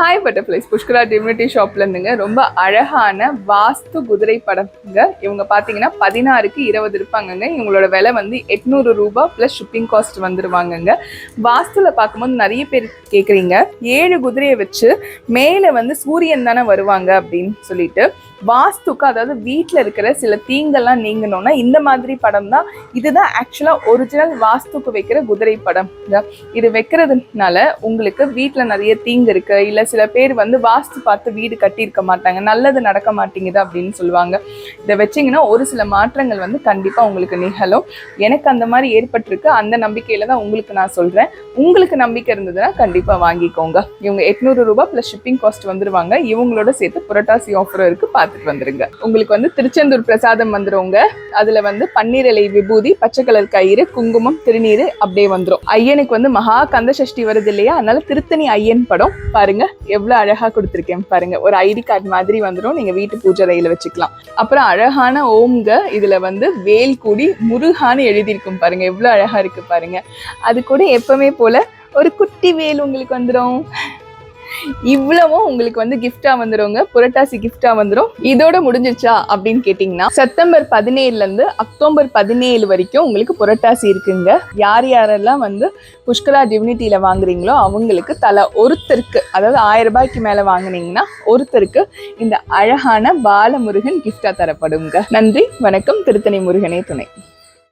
Hi butterflies Pushkara divinity ஷாப்ல இருந்துங்க ரொம்ப அழகான வாஸ்து குதிரை படம்ங்க. இவங்க பார்த்தீங்கன்னா 16க்கு 20 இருப்பாங்கங்க. இவங்களோட விலை வந்து 800 ரூபாய் ப்ளஸ் ஷிப்பிங் காஸ்ட் வந்துருவாங்கங்க. வாஸ்துல பார்க்கும்போது நிறைய பேர் கேட்குறீங்க 7 குதிரையை வச்சு மேலே வந்து சூரியன் தானே வருவாங்க அப்படின்னு சொல்லிட்டு. வாஸ்துக்கு அதாவது வீட்டில் இருக்கிற சில தீங்கெல்லாம் நீங்கணும்னா இந்த மாதிரி படம் தான். இதுதான் ஆக்சுவலாக ஒரிஜினல் வாஸ்துக்கு வைக்கிற குதிரை படம். இது வைக்கிறதுனால உங்களுக்கு வீட்டில் நிறைய தீங்கு இருக்கு, இல்லை சில பேர் வந்து வாஸ்து பார்த்து வீடு கட்டியிருக்க மாட்டாங்க, நல்லது நடக்க மாட்டேங்குது அப்படின்னு சொல்லுவாங்க. இதை வச்சிங்கன்னா ஒரு சில மாற்றங்கள் வந்து கண்டிப்பாக உங்களுக்கு நிகழும். எனக்கு அந்த மாதிரி ஏற்பட்டிருக்கு. அந்த நம்பிக்கையில் தான் உங்களுக்கு நான் சொல்கிறேன். உங்களுக்கு நம்பிக்கை இருந்ததுன்னா கண்டிப்பாக வாங்கிக்கோங்க. இவங்க 800 ரூபாய் ப்ளஸ் ஷிப்பிங் காஸ்ட் வந்துருவாங்க. இவங்களோட சேர்த்து புரட்டாசி ஆஃபர் இருக்கு, பார்த்துட்டு வந்துருங்க. உங்களுக்கு வந்து திருச்செந்தூர் பிரசாதம் வந்துருங்க. அதுல வந்து பன்னீர் இலை விபூதி, பச்சை கலர் கயிறு, குங்குமம், திருநீர் அப்படியே வந்துடும். ஐயனுக்கு வந்து மகா கந்த சஷ்டி வருது இல்லையா, அதனால திருத்தணி ஐயன் படம் பாருங்க எவ்வளவு அழகா கொடுத்துருக்கேன் பாருங்க. ஒரு ஐடி கார்டு மாதிரி வந்துடும், நீங்க வீட்டு பூஜை அறையில வச்சுக்கலாம். அப்புறம் அழகான ஓம்ங்க, இதுல வந்து வேல் கூடி முருகான்னு எழுதியிருக்கும் பாருங்க, எவ்வளவு அழகா இருக்கு பாருங்க. அது கூட எப்பவுமே போல ஒரு குட்டி வேல் உங்களுக்கு வந்துடும். இவ்வளவும் உங்களுக்கு வந்து கிஃப்டா வந்துருங்க, புரட்டாசி கிஃப்டா வந்துடும். இதோட முடிஞ்சிச்சா அப்படின்னு கேட்டீங்கன்னா செப்டம்பர் 17 இருந்து அக்டோபர் 17 வரைக்கும் உங்களுக்கு புரட்டாசி இருக்குங்க. யார் யாரெல்லாம் வந்து புஷ்கரா டிவினிட்டியில வாங்குறீங்களோ அவங்களுக்கு தலா ஒருத்தருக்கு, அதாவது 1000 ரூபாய்க்கு மேல வாங்குனீங்கன்னா ஒருத்தருக்கு இந்த அழகான பாலமுருகன் கிஃப்டா தரப்படுங்க. நன்றி, வணக்கம். திருத்தணி முருகனே துணை.